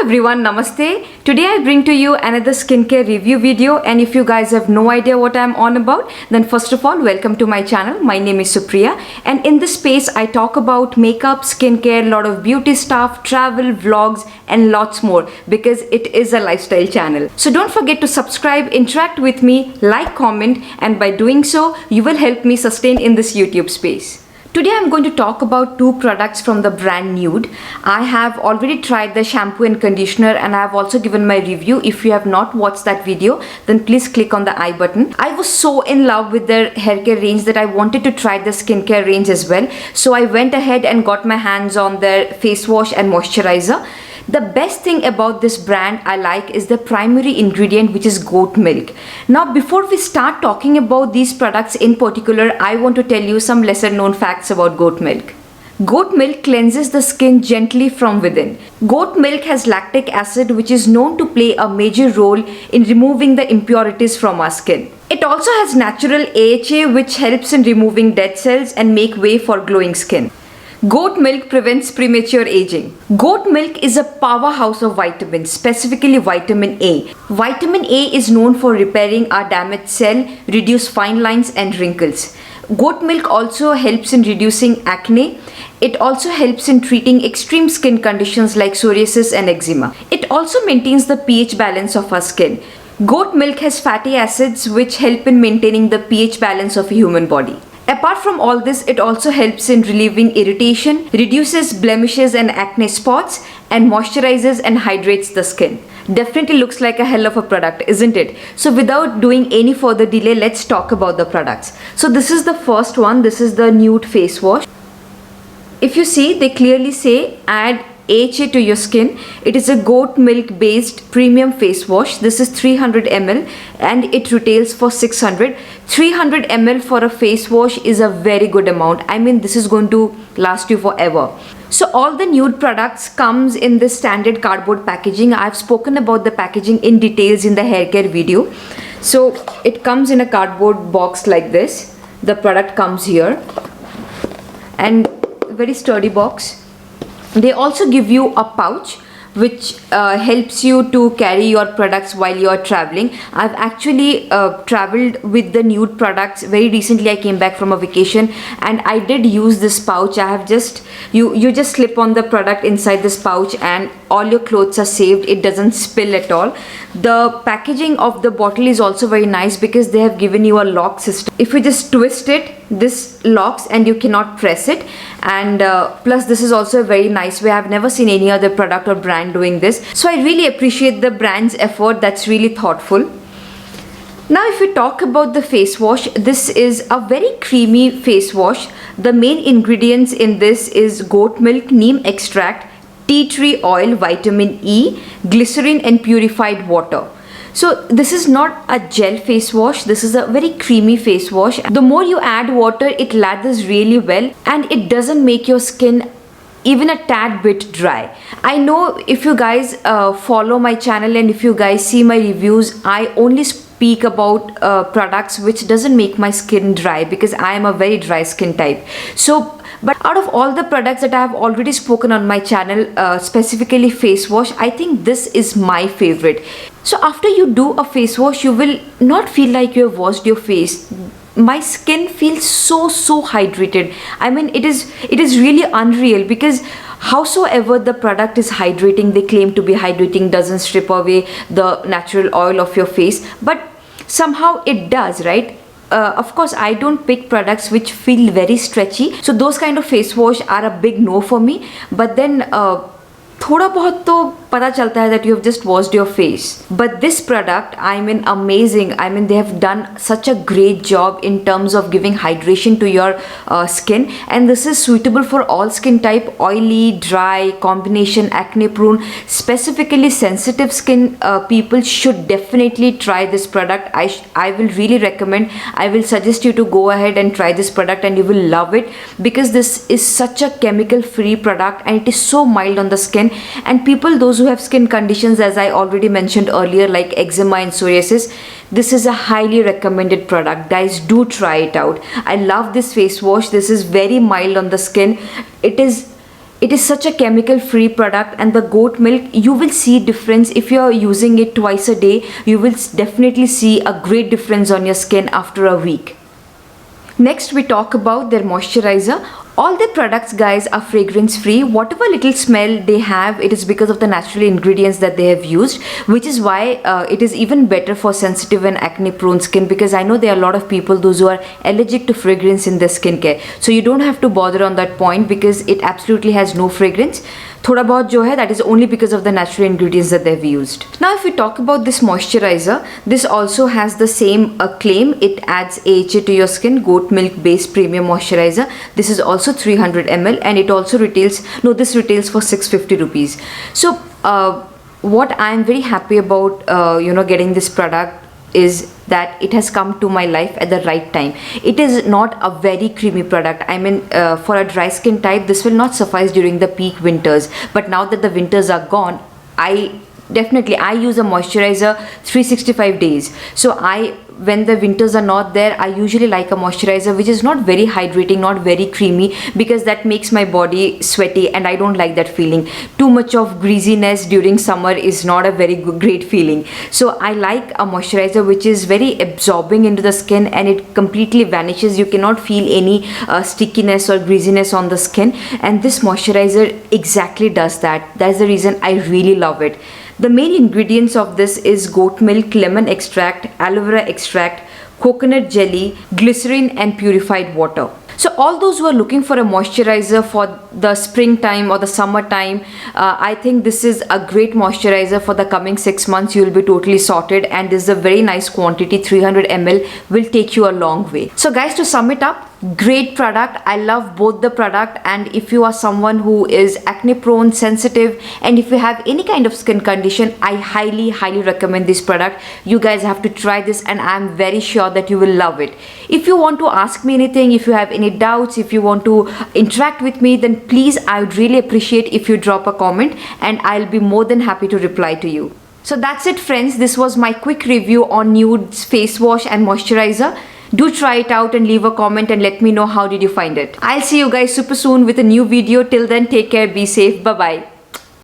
everyone, Namaste. Today I bring to you another skincare review video, and if you guys have no idea what I'm on about, then first of all, welcome to my channel. My name is Supriya, and in this space I talk about makeup, skincare, lot of beauty stuff, travel, vlogs and lots more because it is a lifestyle channel. So don't forget to subscribe, interact with me, like, comment, and by doing so, you will help me sustain in this YouTube space. Today I'm going to talk about two products from the brand Nude. I have already tried the shampoo and conditioner and I have also given my review. If you have not watched that video, then please click on the I button. I was so in love with their hair care range that I wanted to try the skincare range as well. So I went ahead and got my hands on their face wash and moisturizer. The best thing about this brand I like is the primary ingredient, which is goat milk. Now before we start talking about these products in particular, I want to tell you some lesser known facts about goat milk. Goat milk cleanses the skin gently from within. Goat milk has lactic acid, which is known to play a major role in removing the impurities from our skin. It also has natural AHA, which helps in removing dead cells and make way for glowing skin. Goat milk prevents premature aging. Goat milk is a powerhouse of vitamins, specifically vitamin A. Vitamin A is known for repairing our damaged cell, reduce fine lines and wrinkles. Goat milk also helps in reducing acne. It also helps in treating extreme skin conditions like psoriasis and eczema. It also maintains the pH balance of our skin. Goat milk has fatty acids which help in maintaining the pH balance of a human body. Apart from all this, it also helps in relieving irritation, reduces blemishes and acne spots, and moisturizes and hydrates the skin. Definitely looks like a hell of a product, isn't it? So without doing any further delay, let's talk about the products. So this is the first one. This is the Nude face wash. If you see, they clearly say add AHA to your skin. It is a goat milk based premium face wash. This is 300 ml and it retails for 600. 300 ml for a face wash is a very good amount. I mean, this is going to last you forever. So all the Nude products comes in this standard cardboard packaging. I've spoken about the packaging in details in the hair care video. So it comes in a cardboard box like this. The product comes here and very sturdy box. They also give you a pouch which helps you to carry your products while you are traveling. I've actually traveled with the Nude products. Very recently I came back from a vacation and I did use this pouch. I have just you just slip on the product inside this pouch and all your clothes are saved. It doesn't spill at all. The packaging of the bottle is also very nice because they have given you a lock system. If you just twist it, this locks and you cannot press it. And plus this is also a very nice way. I've never seen any other product or brand doing this. So I really appreciate the brand's effort. That's really thoughtful. Now if we talk about the face wash, this is a very creamy face wash. The main ingredients in this is goat milk, neem extract, tea tree oil, vitamin E, glycerin and purified water. So this is not a gel face wash. This is a very creamy face wash. The more you add water, it lathers really well and it doesn't make your skin even a tad bit dry. I know if you guys follow my channel and if you guys see my reviews, I only speak about products which doesn't make my skin dry because I am a very dry skin type. So but out of all the products that I have already spoken on my channel, specifically face wash, I think this is my favorite. So after you do a face wash, you will not feel like you have washed your face. My skin feels so hydrated. I mean, it is really unreal because howsoever the product is hydrating, they claim to be hydrating, doesn't strip away the natural oil of your face, but somehow it does, right? Of course, I don't pick products which feel very stretchy. So those kind of face wash are a big no for me. But then thoda bahut to pata chalta hai that you have just washed your face. But this product, I mean, amazing. I mean, they have done such a great job in terms of giving hydration to your skin. And this is suitable for all skin type, oily, dry, combination, acne prone, specifically sensitive skin people should definitely try this product. I will really recommend, I will suggest you to go ahead and try this product and you will love it because this is such a chemical free product and it is so mild on the skin. And people, those who have skin conditions, as I already mentioned earlier, like eczema and psoriasis, this is a highly recommended product. Guys, do try it out. I love this face wash. This is very mild on the skin. It is It is such a chemical free product, and the goat milk, you will see difference if you are using it twice a day. You will definitely see a great difference on your skin after a week. Next, we talk about their moisturizer. All their products, guys, are fragrance free. Whatever little smell they have, it is because of the natural ingredients that they have used, which is why it is even better for sensitive and acne prone skin, because I know there are a lot of people, those who are allergic to fragrance in their skincare. So you don't have to bother on that point, because it absolutely has no fragrance. Thoda bahut jo hai, that is only because of the natural ingredients that they've used. Now if we talk about this moisturizer, this also has the same claim. It adds AHA to your skin, goat milk based premium moisturizer. This is also 300 ml, and it also retails, no, this retails for 650 rupees. So what I'm very happy about getting this product is that it has come to my life at the right time. It is not a very creamy product. I mean, for a dry skin type, this will not suffice during the peak winters. But now that the winters are gone, I use a moisturizer 365 days. So when the winters are not there, I usually like a moisturizer which is not very hydrating, not very creamy, because that makes my body sweaty, and I don't like that feeling. Too much of greasiness during summer is not a very great feeling. So I like a moisturizer which is very absorbing into the skin, and it completely vanishes. You cannot feel any stickiness or greasiness on the skin, and this moisturizer exactly does that. That is the reason I really love it. The main ingredients of this is goat milk, lemon extract, aloe vera extract, coconut jelly, glycerin, and purified water. So all those who are looking for a moisturizer for the springtime or the summertime, I think this is a great moisturizer for the coming 6 months. You will be totally sorted, and this is a very nice quantity. 300 ml will take you a long way. So guys, to sum it up, great product. I love both the product, and if you are someone who is acne prone, sensitive, and if you have any kind of skin condition, I highly recommend this product. You guys have to try this, and I'm very sure that you will love it. If you want to ask me anything, if you have any doubts, if you want to interact with me, then please, I would really appreciate if you drop a comment, and I'll be more than happy to reply to you. So that's it, friends. This was my quick review on Nude's face wash and moisturizer. Do try it out and leave a comment and let me know how did you find it. I'll see you guys super soon with a new video. Till then, take care, be safe, bye bye.